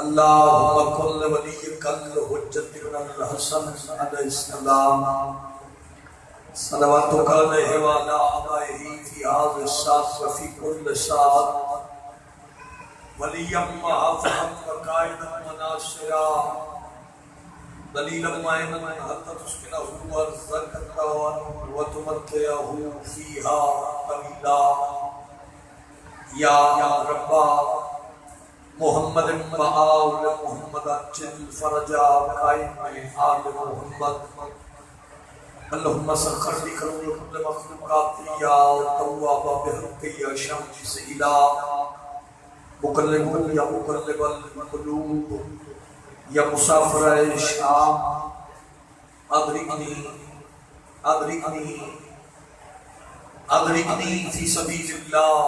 अल्लाहुम्मा कुल्ल वलिय्यकल हुज्जतिल हसन अलैहिस्सलाम सलवातुका अलैहि व अला आबाइही फी हाज़िहि साअत व फी कुल्ल साअत वलिय्यम व हाफ़िज़न व काइदन व नासिरा दलीलन व इल्मन हत्ता तुस्किनहु व ज़कतहु व तुमत्तिअहु फ़ीहा क़लीला या रब्बा मोहम्मद व आल मोहम्मद अज्जिल फरजा कायम आल मोहम्मद अल्लाहुम्मा सख्खर ली कुल्ल मखलूक़ाति या तव्वाब बिहक़्क़ि या शम्स इला मुक़ल्लिबुल या मुक़ल्लिबल क़ुलूब या मुसाफ़िर शाम अदरिकनी अदरिकनी अदरिकनी फ़ी सबीलिल्लाह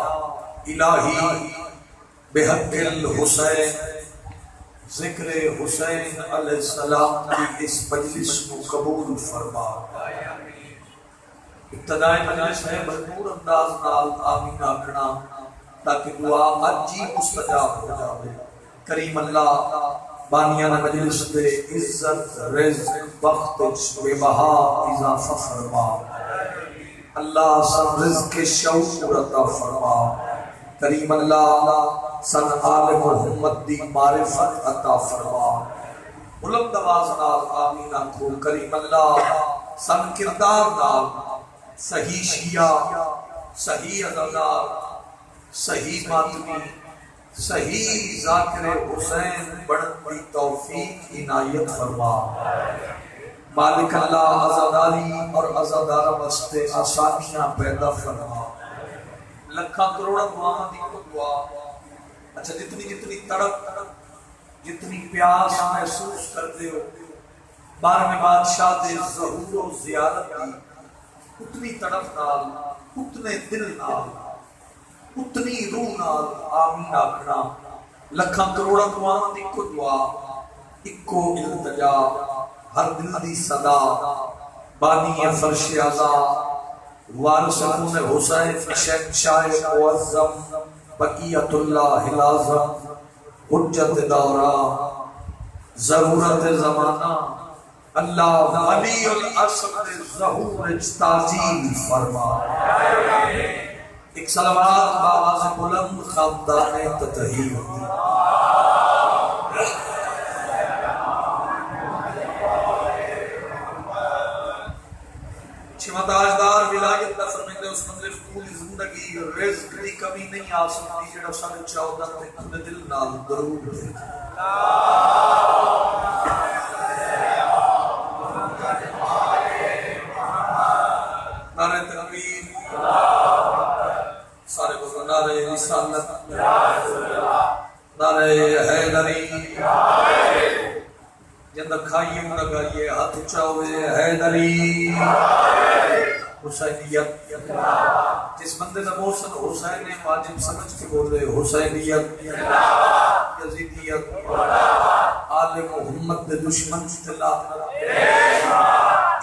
इलाही बेहक़्क़िल हुसैन ज़िक्र हुसैन अलैहिस्सलाम की इस मजलिस को कबूल फरमा। इब्तिदाई मजलिस है भरपूर अंदाज नाल आमीन आखना ताकि दुआ अज ही मुस्तजाब हो जाए। करीम अल्लाह बानिया ने मजलिस दे इज्जत रिज़्क़ वक्त बेबहा इज़ाफ़ा फरमा। अल्लाह सब रिज़्क़ के शऊर अता फरमा। करीम अल्लाह सन आल मोहम्मद दी मारिफत अता फरमा। बुलंद आवाज़ नाल आमीन आखो। करीम अल्लाह सन किरदार नाल सही शिया सही अज़ादार सही मातमी सही ज़ाकिर हुसैन बनने की तौफीक इनायत फरमा। मालिक अल्लाह अज़ादारी और अज़ादारा वास्ते आसानियां पैदा फरमा। लखा करोड़ा दुआवां दी दुआ। अच्छा जितनी जितनी तड़प जितनी प्यास महसूस करते हो 12वें बादशाह दे ज़हूर और ज़ियारत की उतनी तड़प नाल उतने दिल नाल उतनी रूह नाल आमीन आखना। लखा करोड़ा दुआवां दी इक्को दुआ इक्को इल्तिजा हर दिल दी सदा बानी फर्श आज़ा वारिसून हुसैन शहंशाह मुअज़्ज़म बक़ियतुल्लाहिल आज़म हुज्जत दौरा ज़रूरत ज़माना अल्लाह वलीउल असर ज़हूर ताज़ील फरमा। एक सलावत बावाज़ बुलंद ख़ानदान ततहीर ताजदार विलायत दा फरमाते उस मंज़िल पूरी जिंदगी रिज़्क़ दी कमी नहीं आ सकती जेड़ा साडे 14 ते खुद दिल नाल दरूद नारे तकबीर सारे को नारे रिसालत नारे हैदरी जंदा खाइए लगाइए हाथ ऊंचा हुए हैदरी हुसैनियत। जिस बंदे का मोहसन हुसैन है वाजिब समझ के बोले हुसैनियत यजीदियत आले मोहम्मद दे दुश्मन इत्तला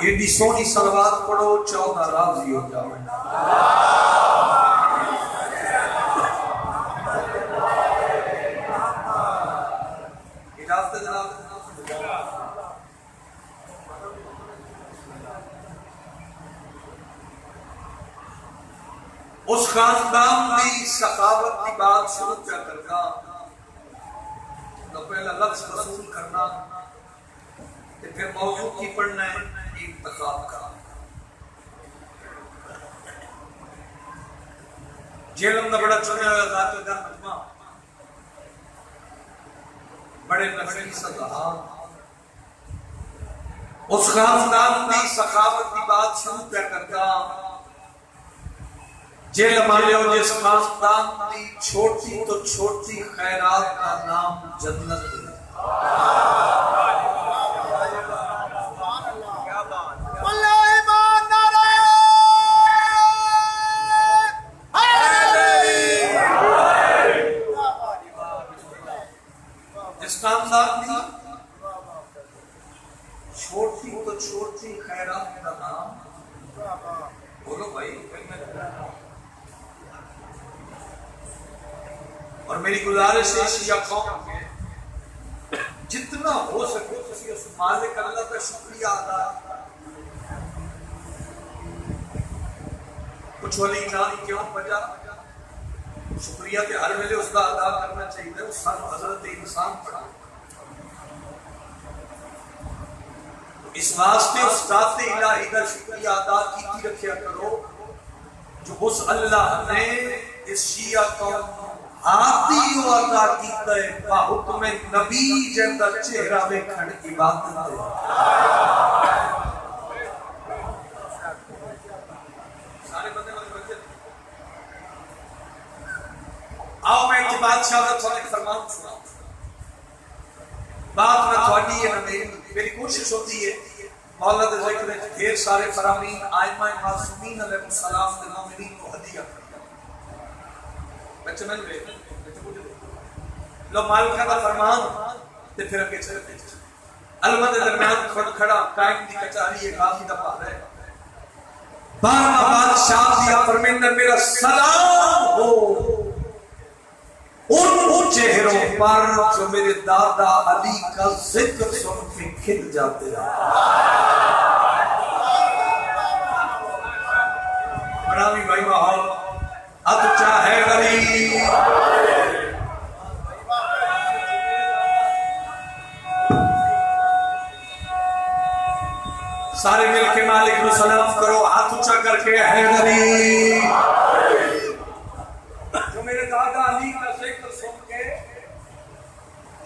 एडी सोनी सलवात पढ़ो 14 राजी हो जाओ। इजाजत जनाब। उस खानदान की सखावत की बात शुरू क्या करना तो पहला लफ्ज़ वसूल करना फिर मौजू की पढ़ना है इंतखाब का। जेलम का बड़ा चुने हुआ जाते का मजमा बड़े नफी सदा उस खानदान की सखावत की बात शुरू क्या करता जेल मालियो जिस खानदान की छोटी तो छोटी खैरात का नाम जन्नत है। जिस खानदान की छोटी तो छोटी खैरात का नाम बोलो भाई। और मेरी गुजारिश है शिया कौम के जितना हो सके उस मालिक अल्लाह का शुक्रिया अदा। कुछ वली नाम क्यों बजा शुक्रिया के हर वेले उसका अदा करना चाहिए। उस हजरत इंसान पढ़ा इस वास्ते उस जाते इलाही का शुक्रिया अदा की रखिया करो जो उस अल्लाह ने इस शिया कौम आती अता कीता है बा हुक्म नबी जंदा चेहरा वेखण इबादत है। सारे बंदे बंदे आओ मैं एक बादशाह का थोड़ा फरमान सुनाऊं। बात ना थोड़ी है ना मेरी कोशिश होती है मौला दे जिक्र में ढेर सारे फरामीन आइमा मासूमीन अलैहिस्सलाम दे मोमिनीन को हदिया बच्चे मिल गए लो मालिका का फरमान ते फिर आगे चलते अलमद दरमियान खुद खड़ा कायम दी कचहरी है काफी दफा है 12वां बादशाह दिया फरमाइंदा मेरा सलाम हो उन चेहरों पर जो मेरे दादा अली का जिक्र सुन के खिल जाते हैं। बरामी भाई माहौल अब चाहे गरीब सारे मिलके मालिक को सलाम करो हाथ ऊंचा करके है गरीब जो मेरे दादा अली का जिक्र सुन के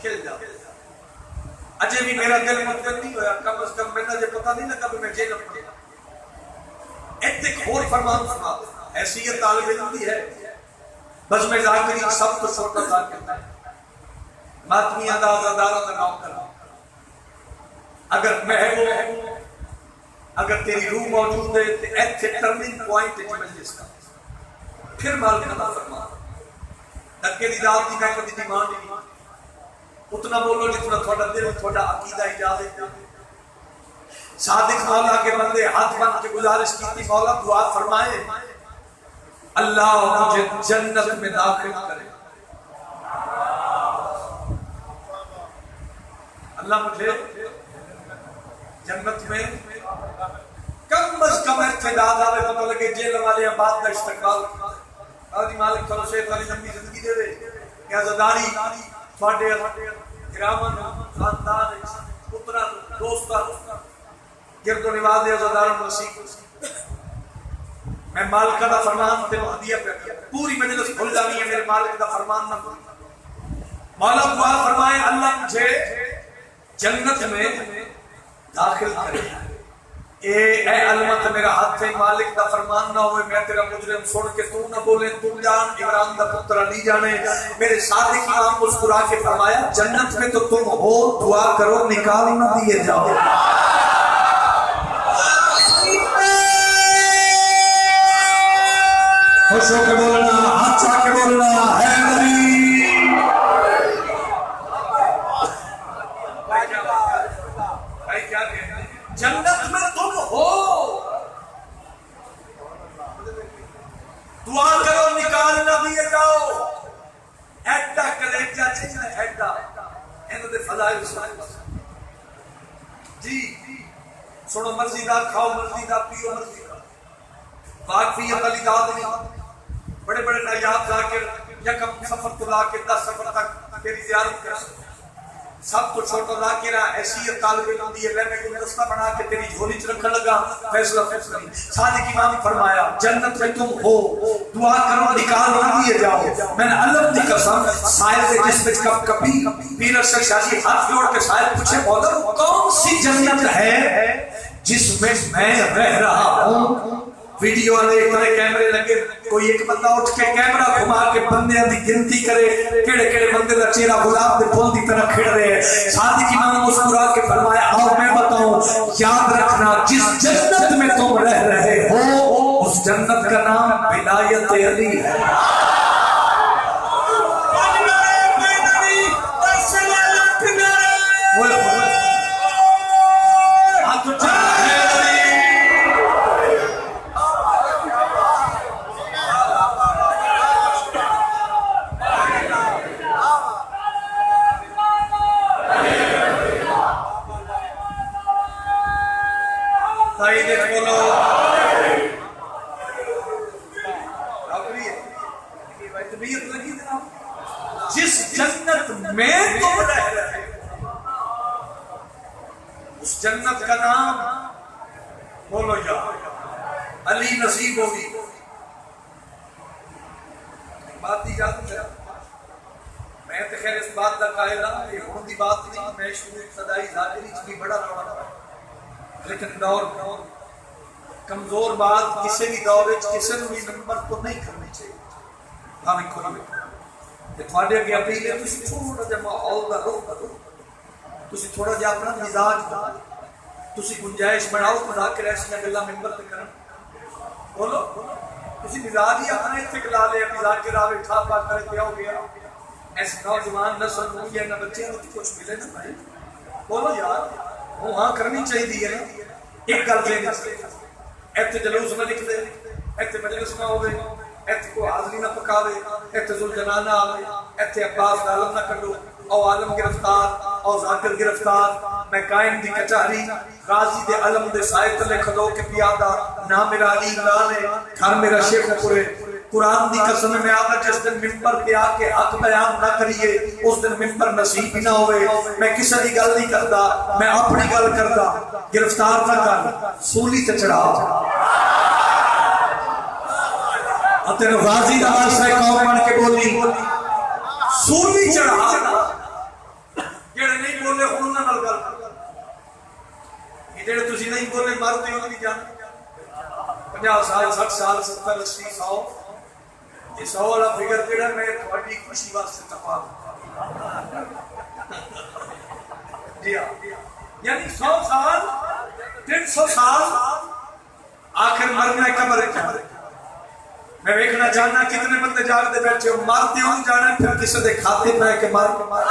खिल जाते। अजय भी मेरा दिल मुतमइन नहीं होया कम से कम मैंने जो पता नहीं लगा मैं जेल में एक और फरमान सुना हैसियत तालिब इल्म दी है बस मैं जाकिरी सब तो छोटा था कहता है मातमिया दा आजादारा का नाम करा अगर मैं वो अगर तेरी रूह मौजूद है तो ऐसे टर्निंग पॉइंट है मजलिस का फिर मालिक अता फरमा धक्के दी रात दी मैं कभी डिमांड नहीं उतना बोलो जितना थोड़ा दिल थोड़ा अकीदा इजाजत सादिक मौला के बंदे हाथ बन के गुजारिश की मौला दुआ फरमाए अल्लाह मुझे जन्नत में दाखिल करे अल्लाह मुझे जन्नत में कम अज कम इत्तेदाद आवे पता लगे जेल वाले बात का इस्तकबाल आदि मालिक थोड़ा से वाली लंबी जिंदगी दे दे क्या ज़दारी थोड़े ग्रामन खानदान पुत्रा दोस्ता गिरदो निवाज ज़दार नसीब मैं मालिक का फरमान ते हदिया पे पूरी मजलिस भूल जानी है मेरे मालिक का फरमान ना मौला दुआ फरमाए अल्लाह मुझे जन्नत में दाखिल करे ए अलमत मेरा हाथ है मालिक दा फरमान ना होए मैं तेरा मुजरिम सुन के तू ना बोले तू जान इमरान दा पुत्र नहीं जाने मेरे सादिक इमाम मुस्कुरा के फरमाया जन्नत में तो तुम हो दुआ करो निकाल ना दिए जाओ खुश होकर बोलना अच्छा के बोलना है जन्नत में तुम हो दुआ करो निकाल ना दिए जाओ ऐडा कलेजा चाहिए ऐडा इन्होंने फजाइल जी सुनो मर्जी दा खाओ मर्जी दा पियो मर्जी दा वाकफी अली दाद नहीं बड़े बड़े नायाब जाकिर यकम सफर तो लाके 10 सफर तक तेरी ज़ियारत कर सब कुछ छोटा जाकिरा हैसियत तालिब इल्म दी है मैं गुलदस्ता बना के तेरी झोली च रखने लगा फैसला फैसला सादिक इमाम फरमाया जन्नत में तुम हो दुआ करो निकाल ना दिए जाओ मैंने अल्लाह की कसम शायद के जिस पे कभी पीर अरशद शादी हाथ जोड़ के शायद पूछे मौला कौन सी जन्नत है जिसमें मैं रह रहा हूं वीडियो वाले इतने कैमरे लगे कोई एक बंदा उठ के कैमरा घुमा के बंदे की गिनती करे केड़े केड़े बंदे का चेहरा गुलाब के फूल की तरह खिड़ रहे हैं सादिक इमाम मुस्कुरा के फरमाया आओ मैं बताऊं याद रखना जिस जन्नत में तुम रह रहे हो उस जन्नत का नाम विलायत अली है में तुम रह रहे हो। उस जन्नत का नाम बोलो यार, अली नसीब होगी। बात ही याद है, मैं तो खैर इस बात का कायल हां, ये होती बात नहीं, मैं शुरू सदाई जाहिरी च भी बड़ा रहा, लेकिन दौर कमजोर बात किसी भी दौर किसी भी नंबर तो नहीं करनी चाहिए। भावें कोई थोड़े अगे अपील है, थोड़ा जहा माहौल का रुख करो, थोड़ा जहा अपना मिजाज गुंजाइश बनाओ, मुजाकिर ऐसा गल्लां मिंबर ते करन। बोलो मिजाज ही अपने इत्थे ला लिया, मुजाकिर आवे ठा पा करे पिया हो गया। ऐसे नौजवान नस्ल को या ना बच्चे को कुछ मिले ना भाई, बोलो यार वो हाँ करनी चाहिए है ना। एक गल लेनी इत्थे जलूस ना निकले, इत्थे मजलिस ना होवे, इत्थे कोई हाजरी ना पकावे, इत्थे जुलजना ना आवे, इत्थे अब्बास आलम ना करो, और आलम गिरफ्तार और जाकिर गिरफ्तार। मैं कायम दी कचहरी गाजी दे अलम दे साए तले खलो के पियादा, ना मेरा अली इमरान है, घर मेरा शेख पुरे। कुरान दी कसम में आका जिस दिन मिंबर पे आके हक बयान ना करिए, उस दिन मिंबर नसीब ही ना होवे। मैं किसी की गल नहीं करता, मैं अपनी गल करता। गिरफ्तार ना कर, सूली ते चढ़ा तेन गाजी दा वारसा कौम बन के बोली, सूली चढ़ा। जेड़े नहीं बोले उन्हां नाल गल कर, जेड़े तुसी नहीं बोले मरते हो नहीं जान। 50 साल 60 साल 70 80 100 ये 100 वाला फिगर जेड़ा मैं थोड़ी खुशी वास्ते तपा दिया, यानी 100 साल 300 साल आखिर मरना कब्र के। मैं देखना चाहना कितने बंदे जागते बैठे हो, मारते हो जाना, फिर किसी के खाते पे के मार के मार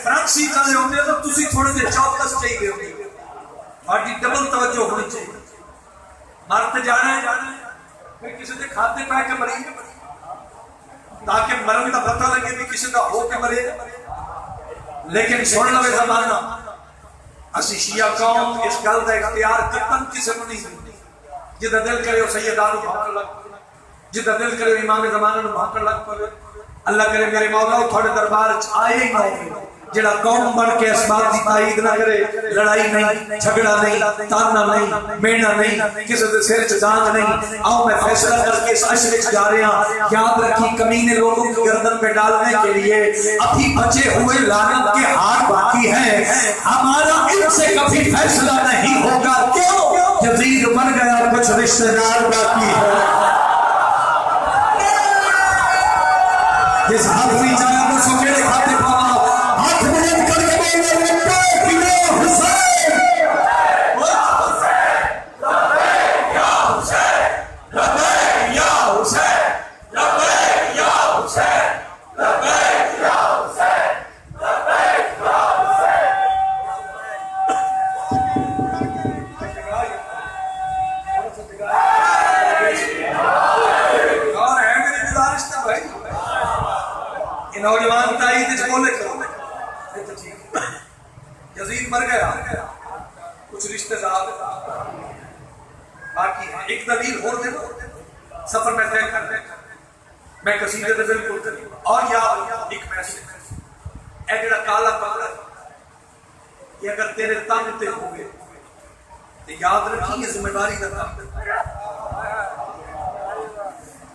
फ्रांसी चले होंगे तो तुसी थोड़े से चौकस चाहिए होगी, बाकी डबल तवज्जो होनी चाहिए। मरते जाना है फिर किसी के खाते पै के मरी, ताकि मरण का पता लगे भी किसी का हो के मरे। लेकिन सुन लो जमाना असी शिया कौम इस गल का इख्तियार कतन किसी को नहीं देंगे। जिदा दिल करे वो सैयदा नूं भांकण लग पवे, जिदा दिल करे इमाम जमाना नूं भांकण लग पवे। अल्लाह करे मेरे मौला थोड़े दरबार च आए ही ना हो जेड़ा कौम बन के इस बात की ताईद ना करे, लड़ाई नहीं, झगड़ा नहीं, ताना नहीं, मेहना नहीं, किसी के सिर च दाग नहीं। आओ मैं फैसला करके इस अशर च जा रहा हूं। याद रखी कमीने लोगों की गर्दन पे डालने के लिए अभी बचे हुए लानत के हाथ बाकी है। हमारा इनसे कभी फैसला नहीं होगा। क्यों? यजीद बन गया, कुछ रिश्तेदार बाकी है। जिस हाफी जाया वो सुखेरे खाते पावा हाथ बुलंद करके बोले हुसैन, लब्बैक या हुसैन, लब्बैक या हुसैन, लब्बैक या हुसैन, लब्बैक या हुसैन, लब्बैक या हुसैन। और है मेरी गुजारिश था भाई, नौजवान ताईद बोले करो। यजीद मर गया, कुछ रिश्तेदार बाकी है। एक दलील हो दे सफर में तय कर दे, मैं कसीदे दे बिल्कुल करीब। और याद एक मैसेज ए जेड़ा काला कपड़ा ये अगर तेरे तन ते होवे तो याद रखी ये जिम्मेदारी का काम।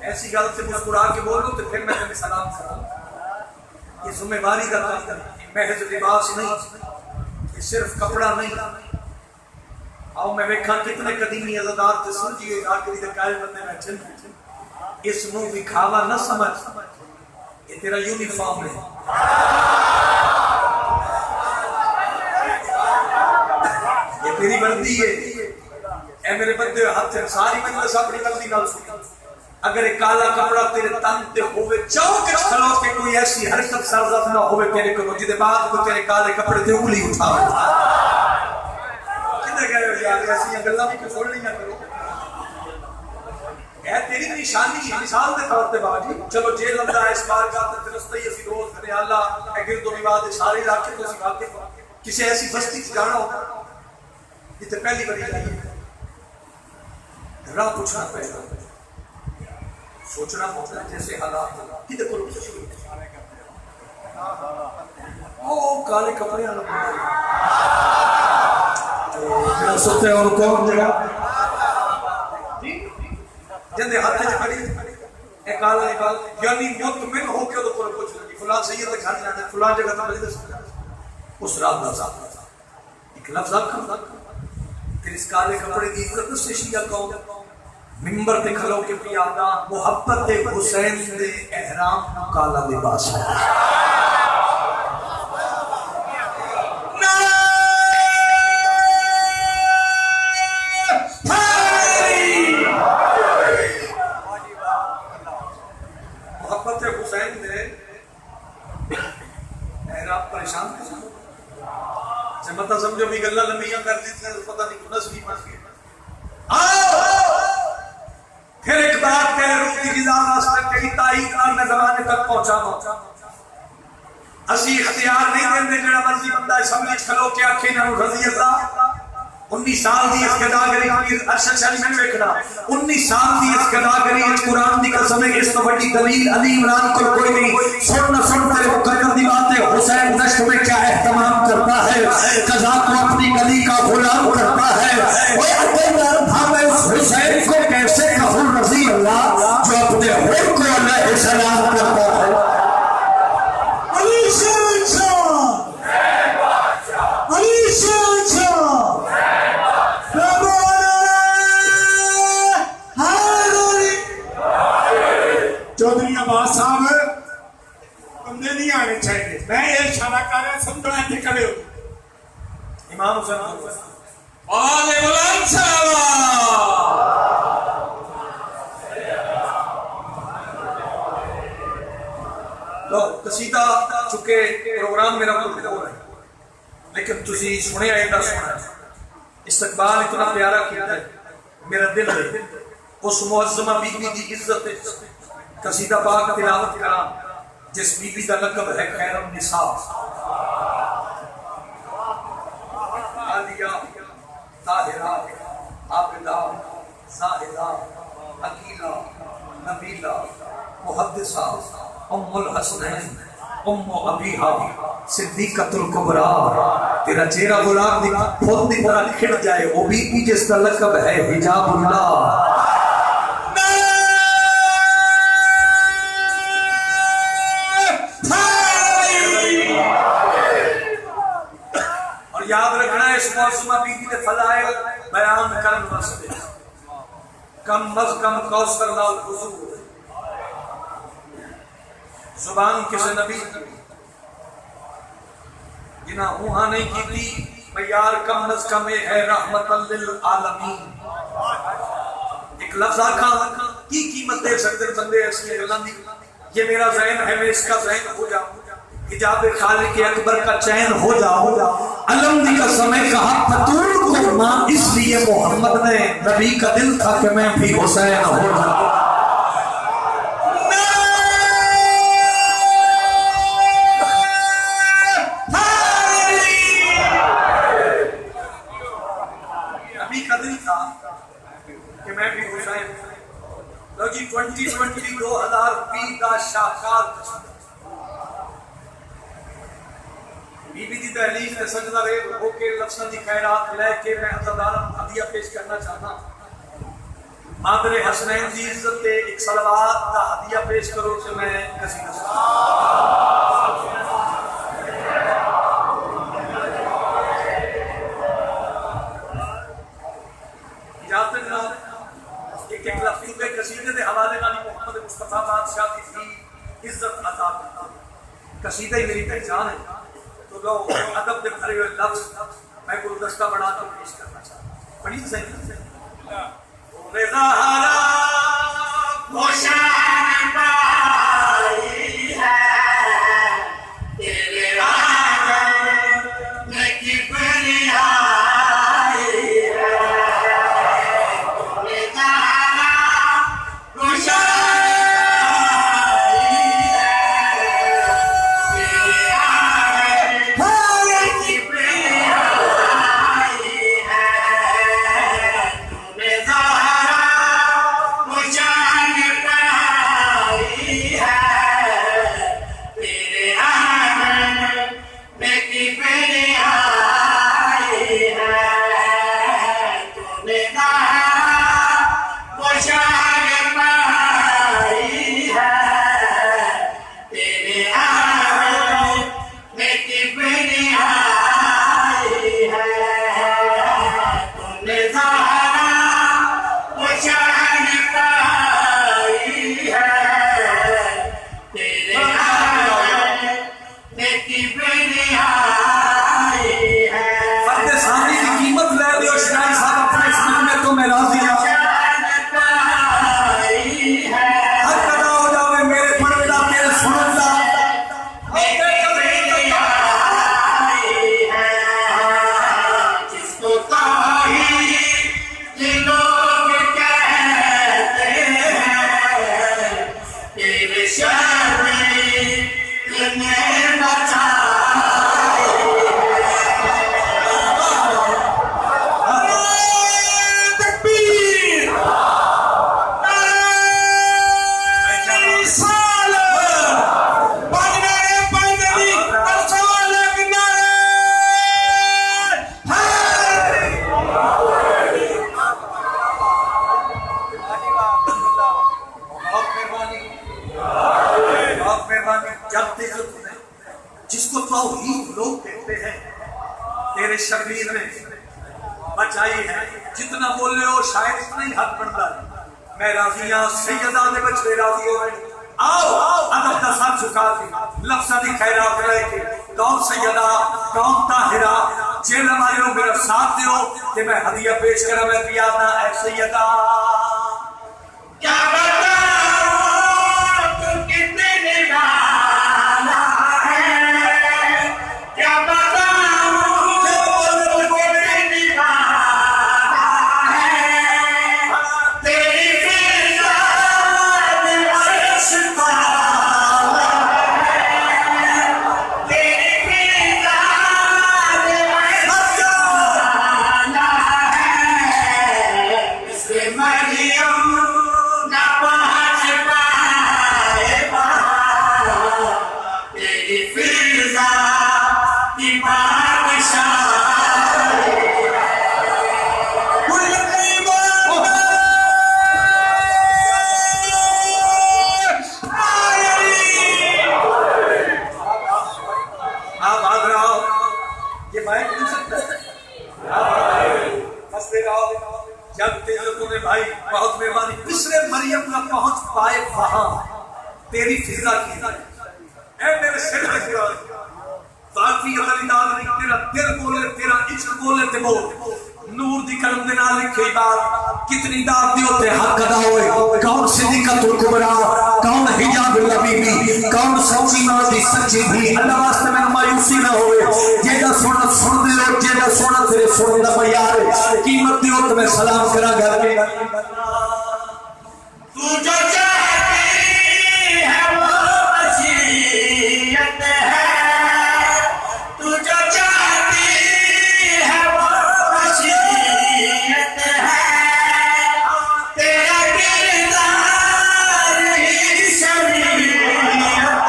ऐसी गल से मुस्कुरा के बोलो तो फिर मैं तुम्हें सलाम करूं। ये जिम्मेदारी का काम, महज लिबास नहीं, ये सिर्फ कपड़ा नहीं। आओ मैं वेखा कितने कदीमी अज़ादार ते समझिए आखिरी दे कायल बंदे बैठे। इस नूं दिखावा न समझ, ये तेरा यूनिफॉर्म है। ये तेरी वर्दी है। ए मेरे बंदे हाथ सारी मजलिस अपनी वर्दी नाल सुन। अगर एक काला कपड़ा तेरे तन ते होवे, चौक च खलो के कोई ऐसी हरकत सरजद ना होवे तेरे को जिदे बाद को तेरे काले कपड़े ते उंगली उठावे। किधर गए हो यार, ऐसी गल्लां भी छोड़ नहीं ना करो। ए तेरी निशानी है, मिसाल दे तौर पे बाजी चलो जेल अंदर इस बार का ते तरसते ही असि रोज करे अल्लाह ए गिरदो विवाद सारे इलाके तो सिखाते किसी ऐसी बस्ती च जाना होगा जिते पहली बारी जाइए राह पूछना पड़ेगा, सोचना पड़ता है जैसे हालात कि देखो ओ काले कपड़े वाला सोते और कौन जगह जिंदे हाथ च खड़ी ए काला यानी मुतमिन हो के तो कुछ नहीं फलां सैयद के घर जाना फलां जगह तो बड़ी उस रात का साथ एक लफ्ज आखा फिर इस काले कपड़े की इज्जत से शिया कौम मिंबर पे खलो के पियादा मोहब्बत हुसैन दे एहराम काला लिबास मोहब्बत हुसैन दे एहराम परेशान जब मत समझो भी गल्ला लंबियां कर दी पता नहीं कुछ भी मान गए फिर एक बात कह रूह की गिज़ा वास्ते तेरी ताईद मैं ज़माने तक पहुंचा असी इख्तियार नहीं देंगे जेड़ा मर्जी बंदा समझ खलो के आखे ना रजी अल्लाह 19 साल दी इख्तियारी अरशद शरीफ में देखना 19 साल दी इख्तियारी कुरान दी कसम है इस तो बड़ी दलील अली इमरान को कोई नहीं सुन तेरे मुकद्दर दी बात है हुसैन दश्त में क्या एहतमाम करता है कज़ा को अपनी गली का गुलाम करता है ओए अकबर भावे उस हुसैन को कैसे कहूं रजी अल्लाह जो अपने हुर को अलैहिस्सलाम करता है अली चौधरी अब्बास साहब बंदे नहीं आने चाहिए मैं ये इशारा कर रहा समझना है खड़े हो इमाम हुसैन आले बुलंद तो कसीदा चुके प्रोग्राम मेरा हो रहा है लेकिन तुसी सुने आएगा सुना इस्तकबाल इतना प्यारा किया है मेरा दिल उस मुअज्जमा बीबी की इज्जत कसीदा पाक तिलावत करा जिस बीबी का लक़ब है खैरुन निसा आलिया ताहिरा आबिदा साहिदा अकीला नबीला मुहद्दिसा उम्मुल हसनैन उम्मु अबीहा सिद्दीक़तुल कुबरा तेरा चेहरा गुलाब दी फूल दी तरह खिड़ जाए वो बीबी जिसका लक़ब है हिजाबुल्लाह याद रखना इस मौसमा बीबी ने फलाए बयान करन वास्ते कम अज कम कौसर नाल हुजूर जुबान किसी नबी जिना उहा नहीं कीती मैं यार कम अज कम है रहमतल लिल आलमीन एक लफ्ज आखा की कीमत दे सकते बंदे इसकी गल्लां दी ये मेरा ज़हन है मैं इसका ज़हन हो जाऊं हिजाब खालिक अकबर का चैन हो जाओ अलम दी कसम कहा फतूल को मां इसलिए मोहम्मद ने नबी का दिल था कि मैं भी हुसैन हो जाऊं नबी का दिल था कि मैं भी हुसैन लो जी 2020 2020 का शाहकार बीबी दी तहलील में सजदा रे होके लफ्ज़ां दी खैरात लेके मैं अज़ादारां हदिया पेश करना चाहता मादरे हसनैन दी इज्जत ते एक सलवात दा हदिया पेश करो कि मैं कसीदा इजाज़त ना एक लफ्ज़ के कसीदे दे हवाले नाल मोहम्मद मुस्तफा बादशाह दी इज्जत अता करता कसीदा ही मेरी पहचान है तो लो अदब के भरे हुए लफ्ज मैं गुलदस्ता बनाकर पेश करना चाहता हूँ बड़ी सही जिसको तौहीद लोग कहते हैं तेरे शबीर ने बचाई है। जितना बोले हो शायद इतना ही हक बनता है। मैं राजिया सैयदा दे बच्चे राजी हो गए। आओ अदब का साथ झुका के लफ्ज़ दी खैरात रह के कौन सैयदा कौन ताहिरा जेल हमारे मेरा साथ दो कि मैं हदिया पेश करा। मैं पियादा ऐ सैयदा क्या बताऊं तू कितने निराला है। क्या बताऊं तू कितने निराला है। तेरी फिजा में अर्श पाला है। तेरी फिजा में अर्श पाला है। इससे मरियम ना पहुंच पाए वहां। तेरी फिजा की बादशाह आप भाग रहा हो ये भाई मिल सकता है। बस दे रहा हो जब तेजों ने भाई बहुत मेहरबानी दूसरे मरियम ना पहुंच पाए वहां। तेरी फिजा की ऐ मेरे सिर पे गिरा ताकि अगर इनाम नहीं तेरा दिल बोले तेरा इश्क बोले ते बोल नूर दी कलम दे नाल लिखी बात कितनी दात दी होते हक अदा होए। कौन सिद्दीक़तुल कुबरा कौन हिजाबुल बीबी कौन सच्ची मां दी सच्ची भी। अल्लाह वास्ते मैं मायूसी ना होए। जेदा सोना सुन दे लो जेदा सोना तेरे सुनने दा प्यार है। कीमत दी हो तो मैं सलाम करा घर के तू जो चाहती है वो वसीयत है। तू जो चाहती है वो वसीयत है। तेरा किरदार ही शरीयत है।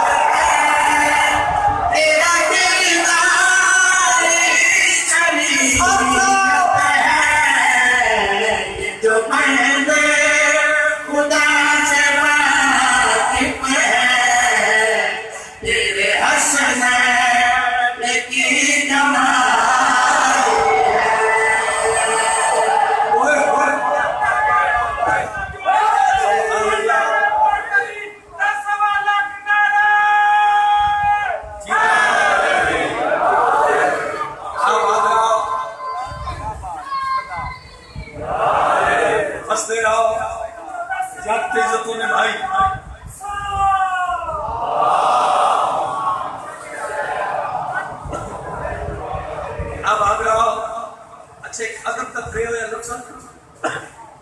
तेरा किरदार ही शरीयत है। ये जो पहले खुदा से वाकिफ है। तेरे हसन की कमाल हंसते रहो जागते इज्जतों ने भाई अब भाग रहा हो अच्छे अदब तक गए हुए लफ्ज़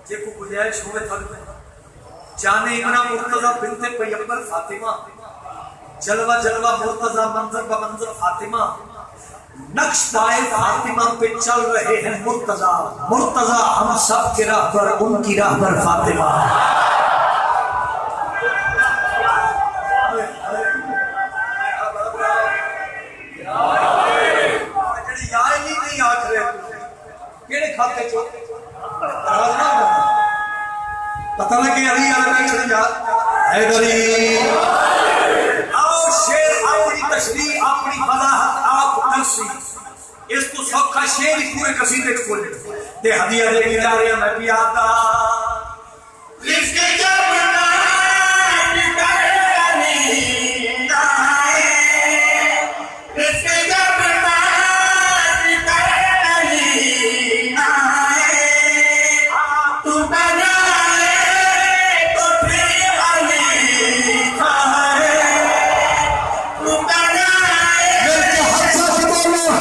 देखो गुंजाइश हुए थक जाने इमरा मुर्तजा बिनते पैगंबर फातिमा जलवा जलवा मुर्तजा मंजर ब मंजर फातिमा नक्श पाए फातिमा पे चल रहे हैं मुर्तजा। मुर्तजा हम सब के राह पर उनकी राह पर फातिमा। नहीं आख रहे केड़े खाते चो पता लगे अली वाला चढ़ जा हैदरी। आओ शेर अपनी तशरीह अपनी वजाहत आप करसी इस तो सौखा शेर ही पूरे कसीदे च बोले ते हदिया दे के जा रहे हैं मैं भी आता इसके जब ना निकलने आए इसके जब ना निकलने आए तू बनाए तो फिर अली खाए तू बनाए मेरे हाथ से बोलो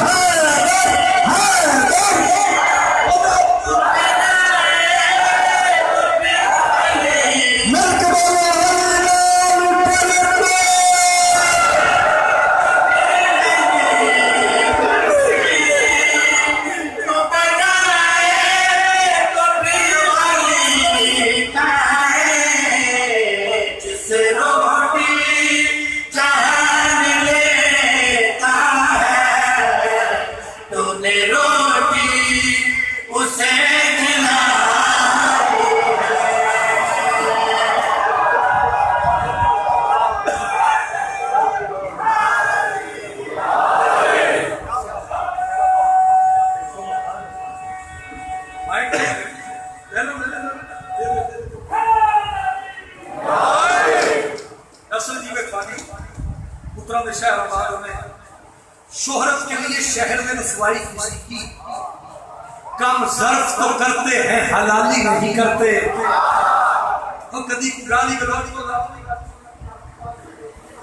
शोहरत के लिए शहर में रसवाई किसी की कम ज़र्फ तो करते हैं हलाली नहीं करते तो कभी गाली गलौज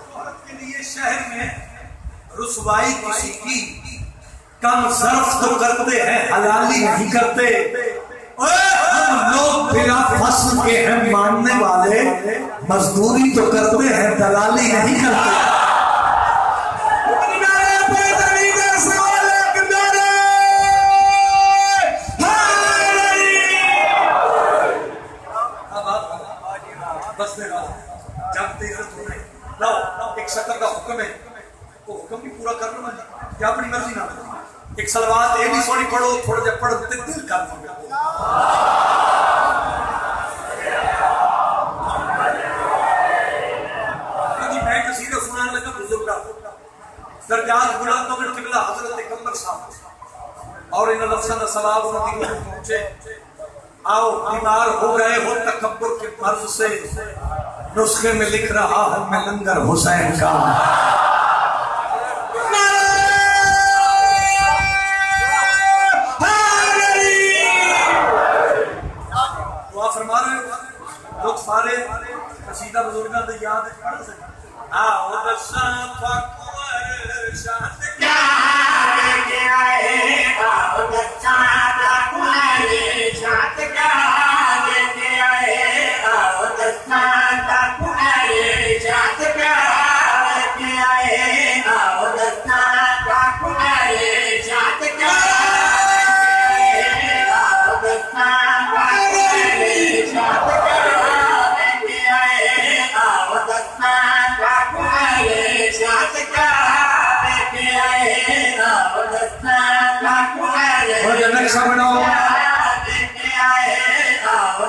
शोहरत के लिए शहर में रसवाई किसी की कम ज़र्फ तो करते हैं हलाली नहीं करते हम लोग बिना फसल के हैं मानने वाले मजदूरी तो करते हैं दलाली नहीं करते। एक शक्कर का हुक्म है वो हुक्म भी पूरा करना ना क्या अपनी मर्जी ना एक सलवात ये भी सोनी पढ़ो थोड़ा जब पढ़ो दिल कर दोगे मैं किसी को सुनाने लगा बुजुर्ग का दरजात बुलंद में किबला हजरत कमर साहब और इन लफ्ज़ों का सवाब उनकी रूह पहुंचे आओ बीमार हो गए हो तकब्बुर के मर्ज से नुस्खे में लिख रहा हूं मैं लंगर हुसैन का दुआ फरमा रहे हो लोग सारे कसीदा बुजुर्गों को याद पढ़ सकते आओ दसा फकुर शाद क्या लेके आए आओ दसा फकुर शाद क्या लेके आए आओ दसा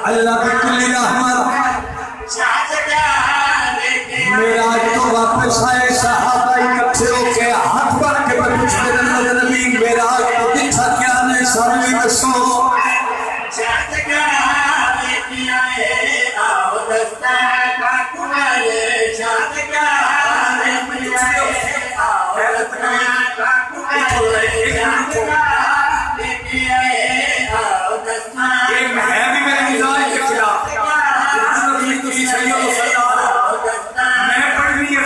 अल्लाह की कुल्ली रहमत मेरा तो वापस आए सहाबा इकट्ठे होके हाथ बढ़ के पूछते नबी मेरा तो दिखा क्या ने सारी दसो मैं पढ़नी है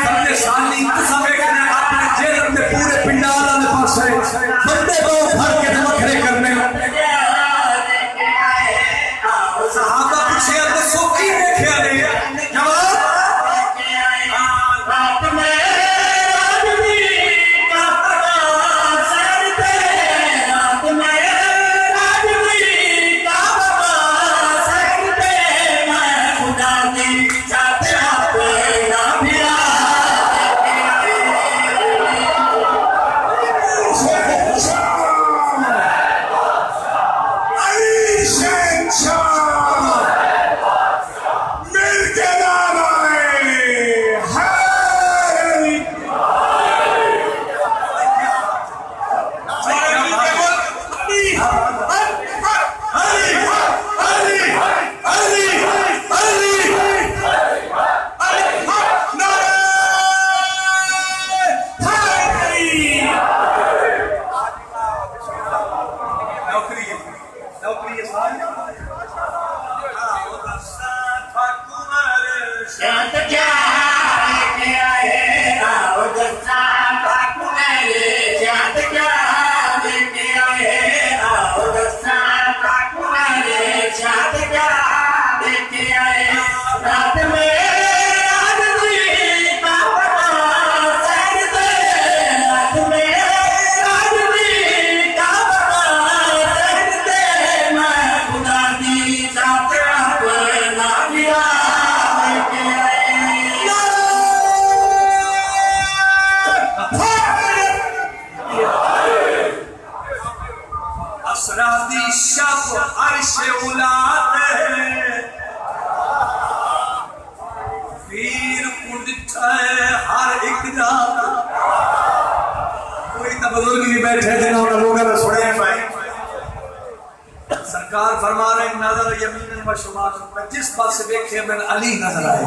यमीनन व शुमालन, मैं जिस पास देखे मैं अली नजर आए।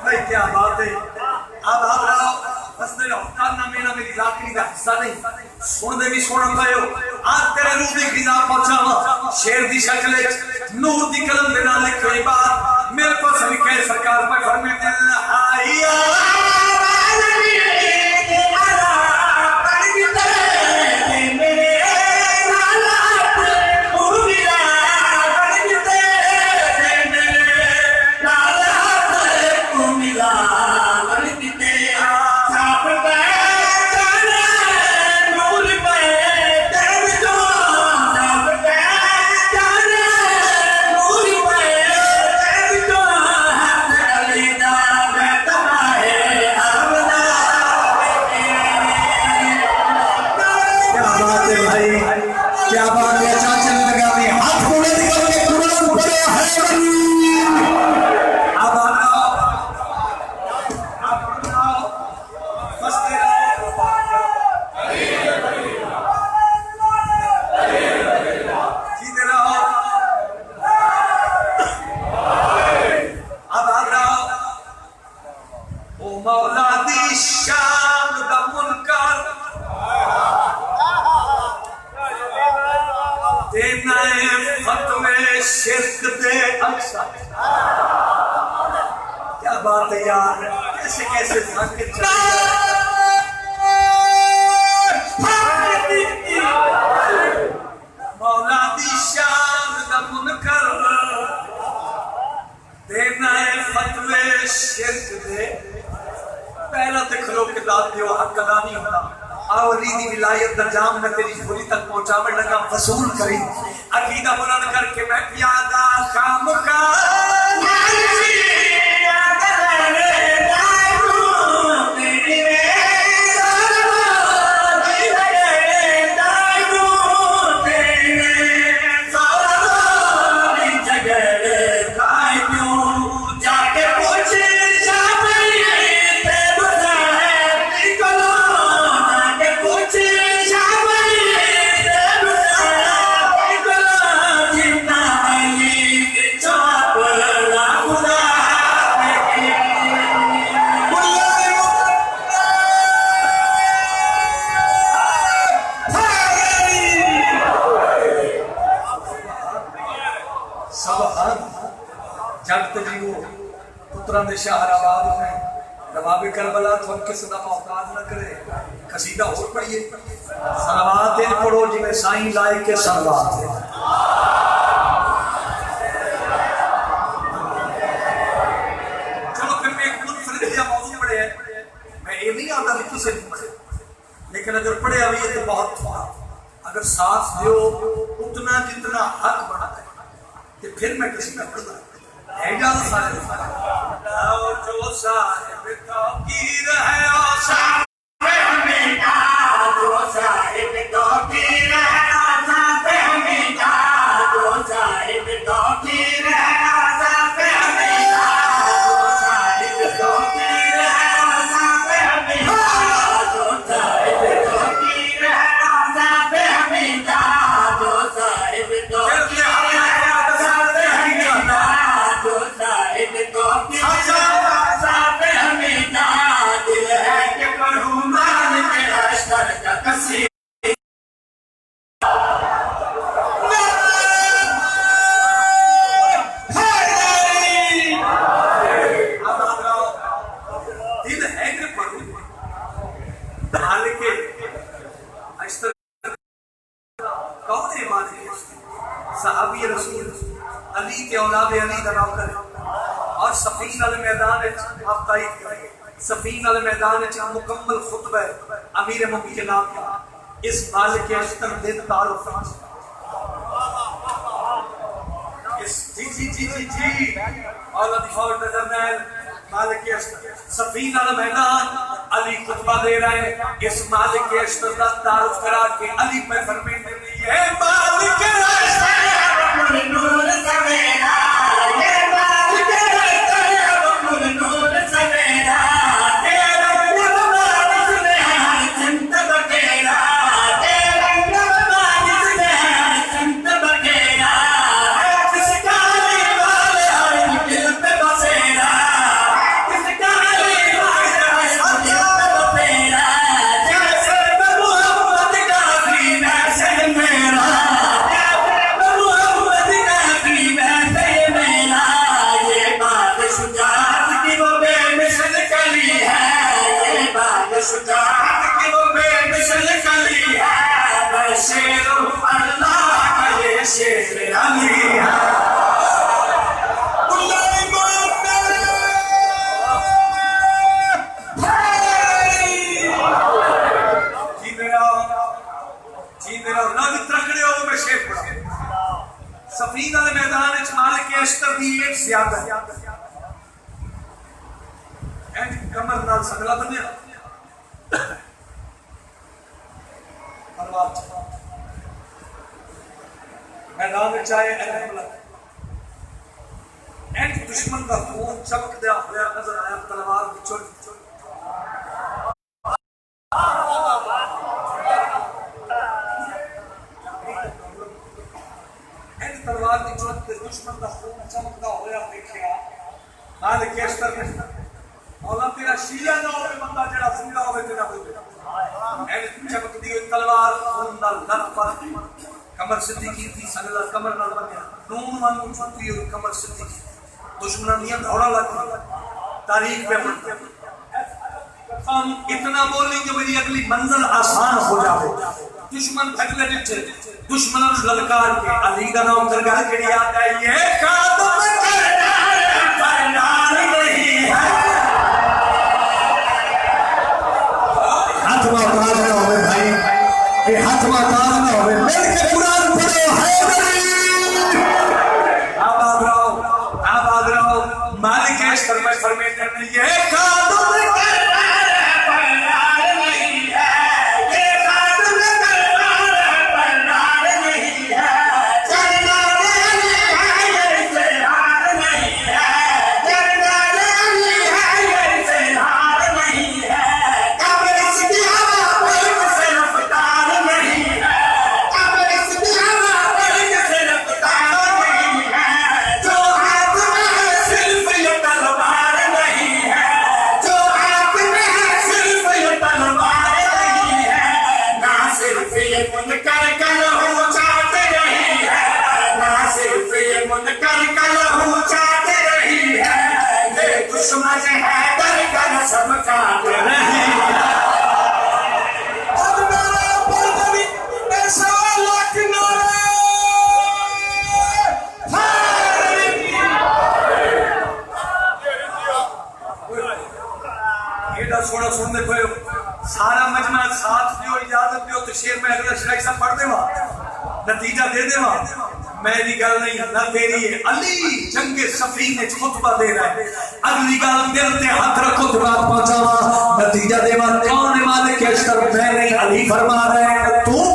भाई क्या बात है। अब आप बस मेरा करना मेरा मेरी जाकरी का हिस्सा नहीं, सुन दे भी सुन पायो। आज तेरे रूह दी खिजा पहुंचावा, शेर दी शक्ल नूर दी कलम दे नाल लिखे बात मेरे पास लिखे सरकार पर फरमाते हैं हाया क्या बात है यार, कैसे कैसे मौला दी शान दा मुनकर देना है फतवे शिरक दे। पहला ते खलो के दाद दियो हक अदा नहीं होता। आओ रीदी विलायत दा जाम न तेरी झोली तक पहुंचावे लगा वसूल करी अकीदा बुलंद करके मैं प्यादा खाम का शाहराबाद में रबाबे करबला थोन के सदा औकात न करे कसीदा और पढ़िए सलावत इन पढ़ो जिन्हें साईं लाए के सलावत है। चलो फिर मैं एक मुनफरिद या मौजू पढ़े है, मैं ये नहीं आता कि तुझे पढ़े, लेकिन अगर पढ़े अभी ये तो बहुत थोड़ा, अगर साथ दो उतना जितना हक बना है तो फिर मैं किसी का पढ़ता सारे जो साहिब तौकीर है और साहिब हमीदा जो साहिब तौकीर है और साहिब हमीदा जो साहिब तौकीर है और साहिब हमीदा जो साहिब तौकीर है और साहिब हमीदा जो साहिब तौकीर है और साहिब हमीदा जो साहिब तौकीर है और साहिब हमीदा अली के औलाद अली का नाम करें और सफीन अल मैदान आप तारीफ करेंगे। सफीन अल मैदान मुकम्मल खुतबा अमीर मुमी के नाम का इस मालिक के अश्तर दिन तारुफ इस जी जी जी जी जी औलाद फौज नजर मालिक के अश्तर सफीन अल मैदान अली खुतबा दे रहे हैं। इस मालिक के अश्तर का तारुफ करा के अली पे फरमान दे रही है मालिक के अश्तर नूर सवेरा ये मालिक के अश्तर नूर सवेरा तेरा नवाज ने हर संत बखेरा तेरा नवाज ने हर संत बखेरा दे मैदान च मालिक अशतर दी एक ज्यादा एंड कमर नाल सगला बन्या तलवार मैदान च आए एंड दुश्मन का खून चमकदा होया नजर आया तलवार विचों तलवार की चोट से दुश्मन का खून चमकता होया देखिया मालिक अशतर ने औला तेरा शिया ना होवे बंदा जेड़ा जिंदा होवे तेरा होवे एंड चमकदी हुई तलवार खून नाल लथपथ कमर सिद्दीकी थी सगला कमर नाल बन्या नून वांगू छुपी हुई कमर सिद्दीकी दुश्मन ने दौड़ा लगा तारीख पे पढ़ते हम इतना बोली कि मेरी अगली मंजिल आसान हो जाए दुश्मन थकले नीचे दुश्मन ललकार के अली का नाम दरगाह के लिए आता है ये कादम करना नहीं है हाथ में ताज ना होवे भाई ये हाथ में ताज ना होवे मिलके कुरान पढ़ो हैदरी आबाद रहो मालिक अशतर में फरमाते हैं ये कादम सारा मजमा साथ दियो इजाजत दियो तो शेर में अगला शेर सब पढ़ देवा नतीजा दे देवा मेरी गल नहीं ना तेरी है अली जंगे सफीन ने खुतबा दे रहा है अगली गल दिल ते हाथ रखो तो बात पहुंचावा नतीजा देवा कौन है मालिक अशतर मैं नहीं अली फरमा रहे हैं तू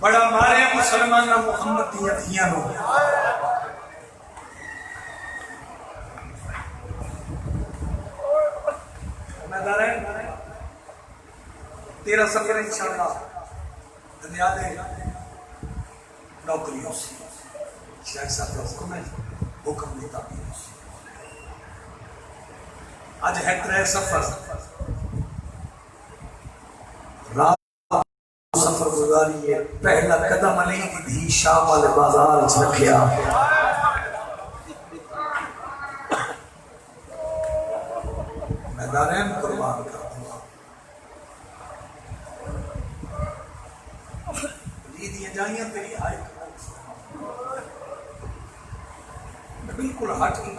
बड़ा मारे मुसलमान मुहम्मद दिया थियां नो तेरा सफर इंशाअल्लाह दुनिया दे नौकरी हो सी शायद साहब का हुक्म है हुक्म नहीं ताबीर हो सी आज है त्रै सफर सफर गुजारी है पहला कदम अली की धी शाम वाले बाजार च रखिया मैदान कुर्बान कर बिल्कुल हट की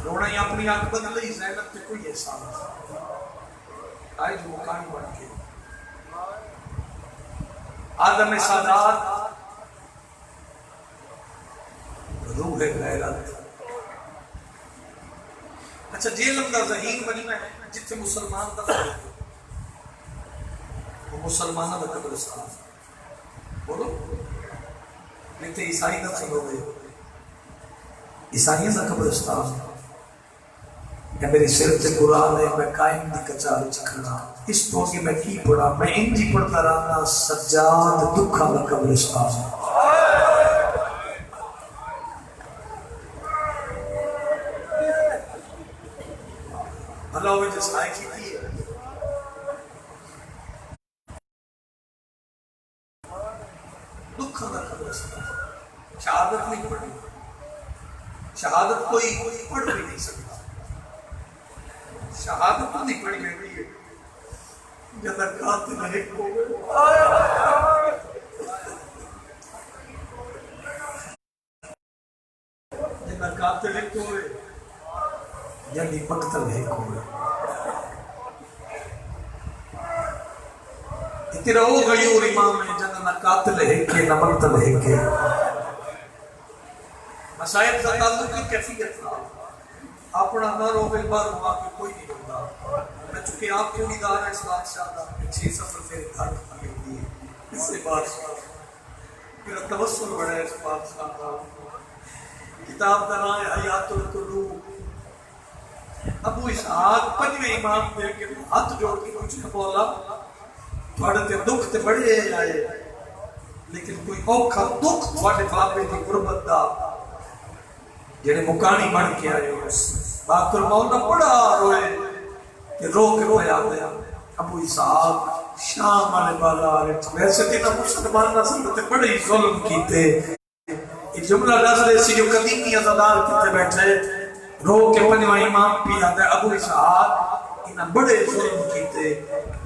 रोना ही अपनी आंख बदल ही ज़ैनब पे कोई एहसान आज जो मकान बन के आदम सादात रूह गैरत अच्छा जेलम का ज़हीन बनना है जिथे मुसलमान का वो मुसलमानों का कब्रिस्तान बोलो जिथे ईसाई दफन होवे, ईसाइयों का कब्रिस्तान है। मेरे सिर से कुरान है, मैं कायम दी कचार च खड़ा। इस तो कि मैं की पढ़ा, मैं इंज ही पढ़ता रहना, सज्जाद दुखा का कब्रिस्तान। भला वो जिस आय की थी दुखा का कब्रिस्तान। शहादत नहीं पढ़ी, शहादत कोई पढ़ भी नहीं सकता। शहादत नहीं पढ़ी गई है जब कातिल एक हो गए, जब कातिल एक हो गए, यानी मकतल एक हो गए। तेरा हो गई और इमाम है जब न कातिल है के न मकतल है के। मसाइल का ताल्लुक की कैफियत था, अपना ना रोवे बार हुआ कि कोई नहीं होगा। मैं चूंकि आप जोड़ीदार है इस बादशाह का, 6 सफर मेरे घर की है इससे बादशाह मेरा तवस्सुल बड़ा है इस बादशाह का। किताब का नाम है हयातुल कुलूब। अबू इसहाक पंजवें इमाम दे के हाथ जोड़ के कुछ मौला थोड़े ते दुख ते बड़े आए, लेकिन कोई औखा दुख थोड़े बाबे की गुरबत दा जेड़े मुकानी बन के आए हो। बाकुल मौला बड़ा रोए कि रो के रोया गया। अबू इसहाक शाम वाले बाजार वैसे कि ना मुसलमान ना संगत बड़े ही जुल्म कीते। ये जुमला दस दे सी जो कदीमी अज़ादार किते बैठे रो के पंजवा इमाम पी आता है। अबू इसहाक इना बड़े जुल्म कीते,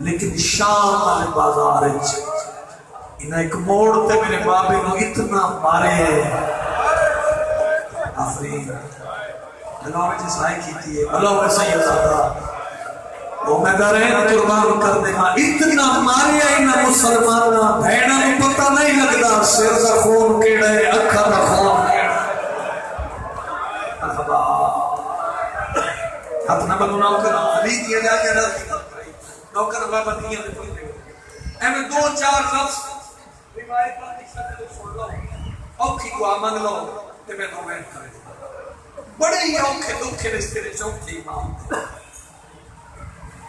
लेकिन शाम वाले बाजार इना एक मोड़ ते मेरे बाबे को इतना मारे आफरीन अल्लाह ने सहाय की थी। अल्लाह ने सैयदा वो मैं करे कुर्बान कर देगा। इतना मारे इना मुसलमान भेड़ा को पता नहीं लगता सिर का खून केड़ा है, अखा का खून केड़ा अखबा अपना बदनाम करा अली दिया जाके नौकर बाबा दिया ने कोई एमे 2-4 लफ्ज रिवायत की शक्ल सुन लो, औखी दुआ मांग लो ते मैं कमेंट कर बड़े ही औखे दुखे रिश्ते ने चौथे इमाम